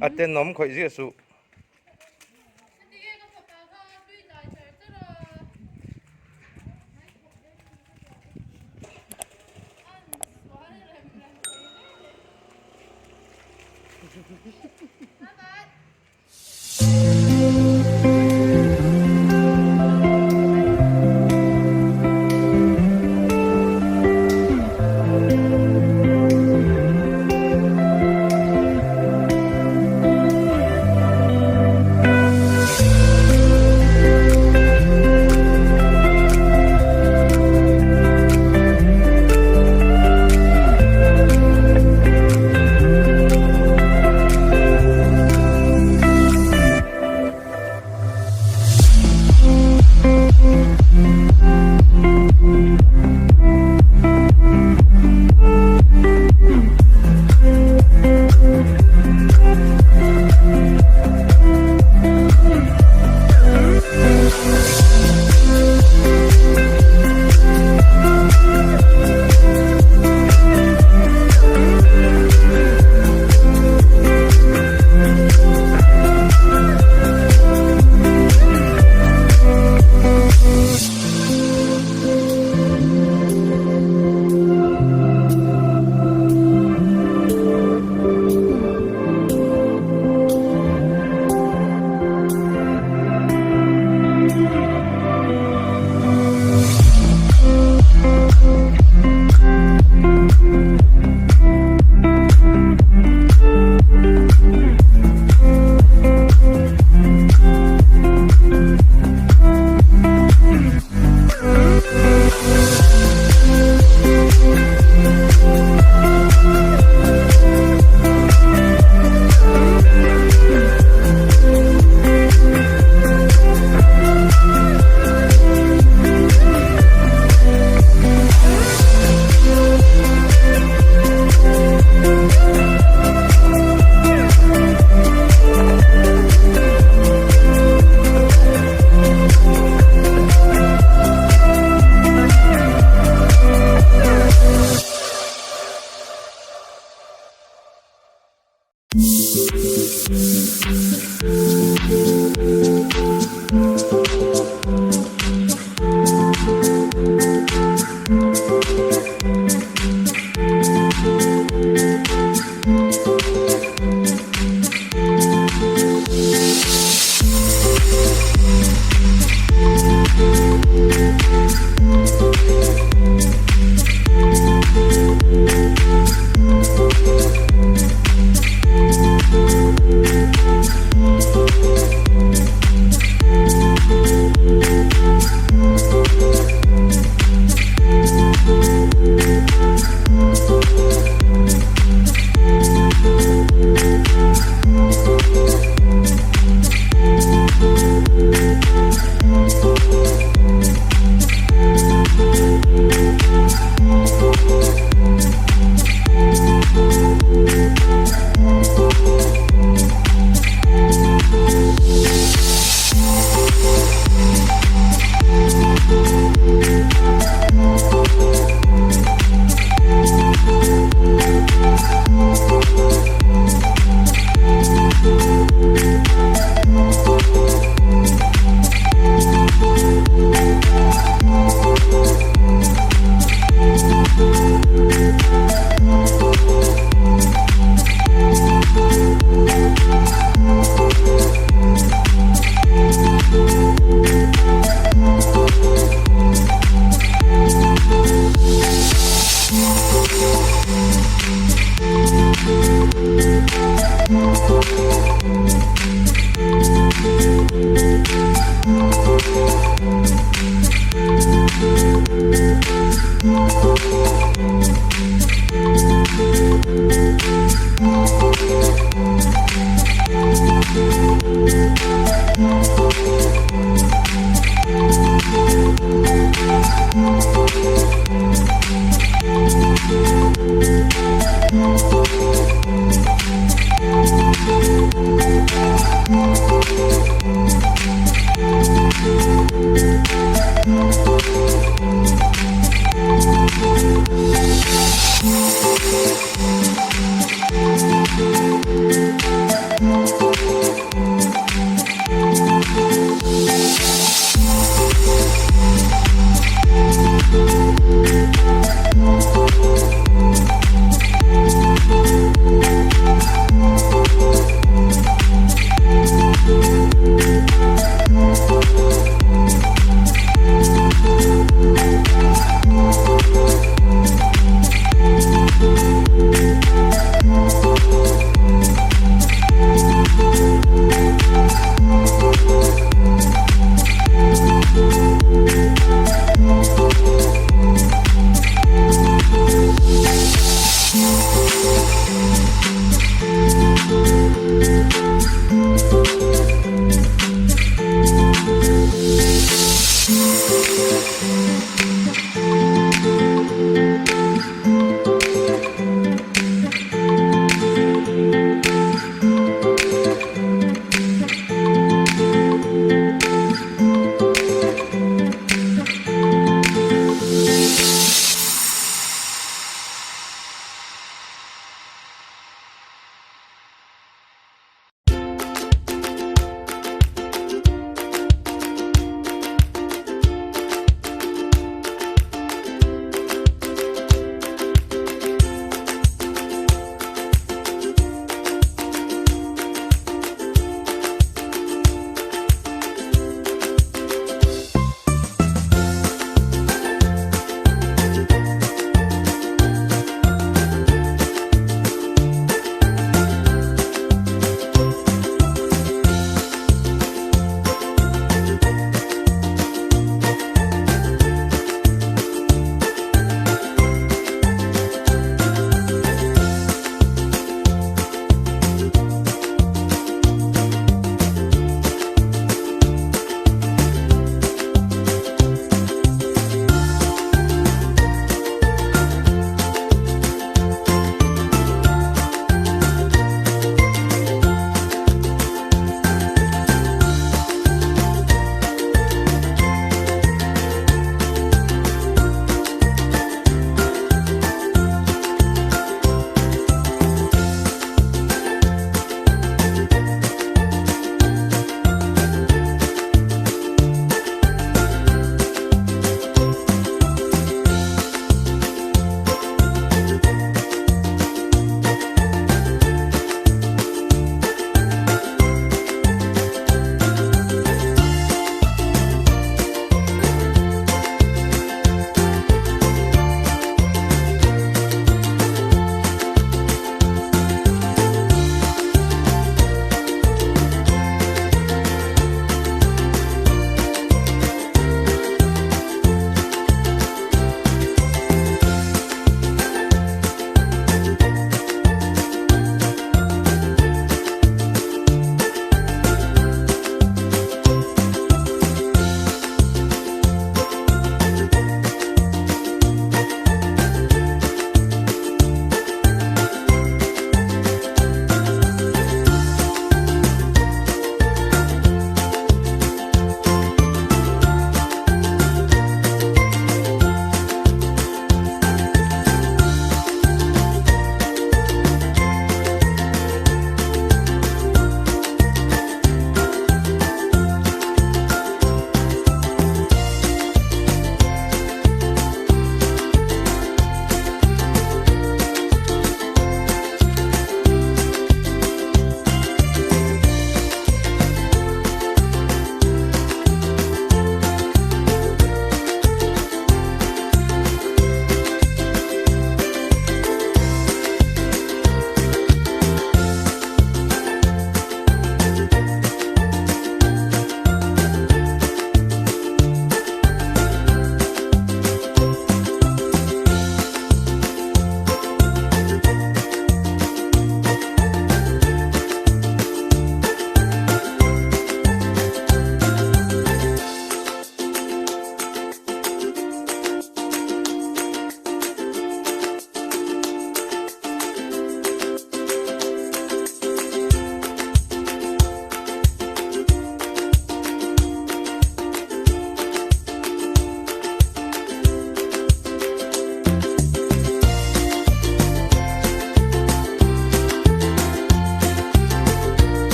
ate nom khoi je su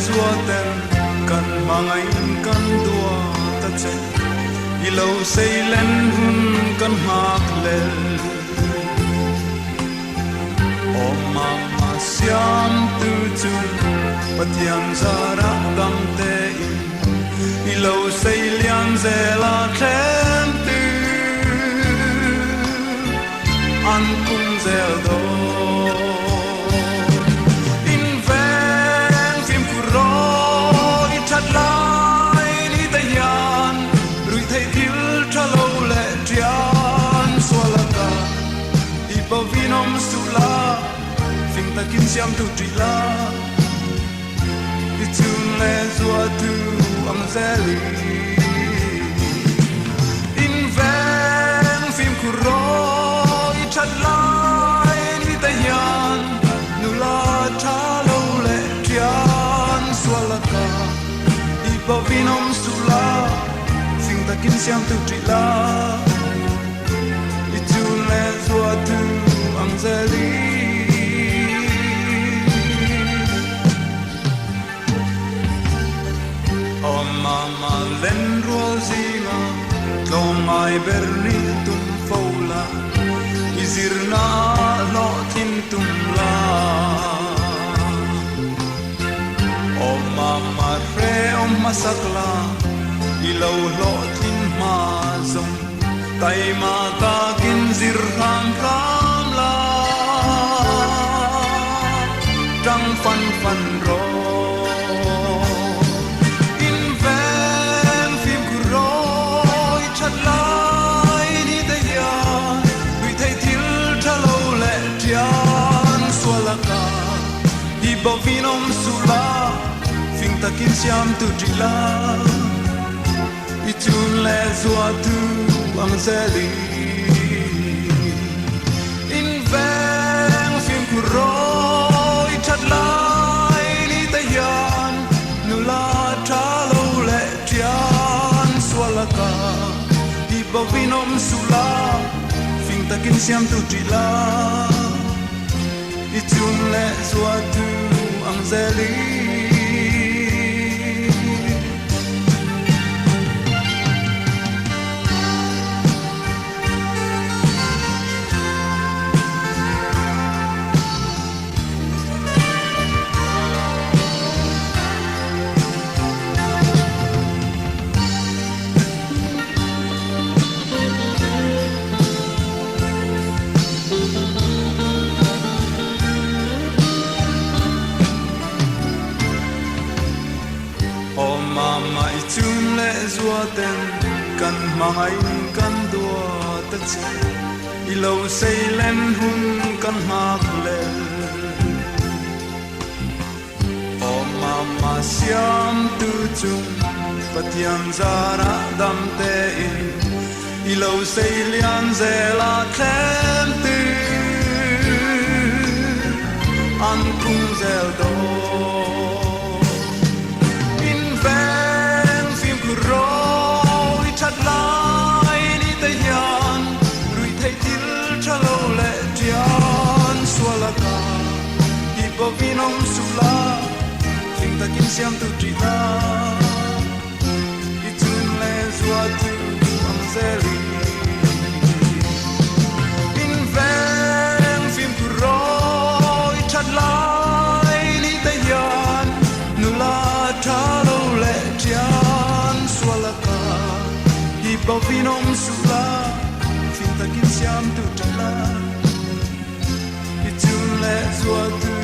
zuaten kan mangain kan dua ta che i lo sei len hun kan hak le o mama siam tu chu patiam zara dam te i lo sei lian zela khem tu an kum zel do in ven phim ku ro i chat lai ni ta yan rui thei thil tha lo le trian swalaka i bawinom sula phim ta kin siam tu tri la i tun le zua tu am zeli in ven phim ku ro i chat lai ni ta yan nu la tha lo le trian swalaka i bawinom sula phim ta kin siam tu tri la i tun le zua tu am zeli o mama len rosina lo mai berni tun fola izirna lo tin tum la o mama re o masakla ilo lo tin ma zong tai ma ta kin zir ram ram la trăng fan fan ro bawinom sula phim ta kin siam tu tri la i tun le zua tu ang zeli in ven phim ku ro i chat lai ni ta yan nu la tha lo le trian swalaka i bawinom sula phim ta kin siam tu tri la i tun le zua tu ang zeli mama i tun le zua ten kan mai kan dua ta che i lo sei len hun kan hak le o mama siam tu chung patiam zara dam te i lo sei lian zela khem tu an kum zel do bawinom sula phim ta kin siam tu tri la i tun le zua tu am zeli in ven phim ku ro i chat lai ni ta yan nu la tha lo le trian swalaka i bawinom sula phim ta kin siam tu tri la i tun le zua tu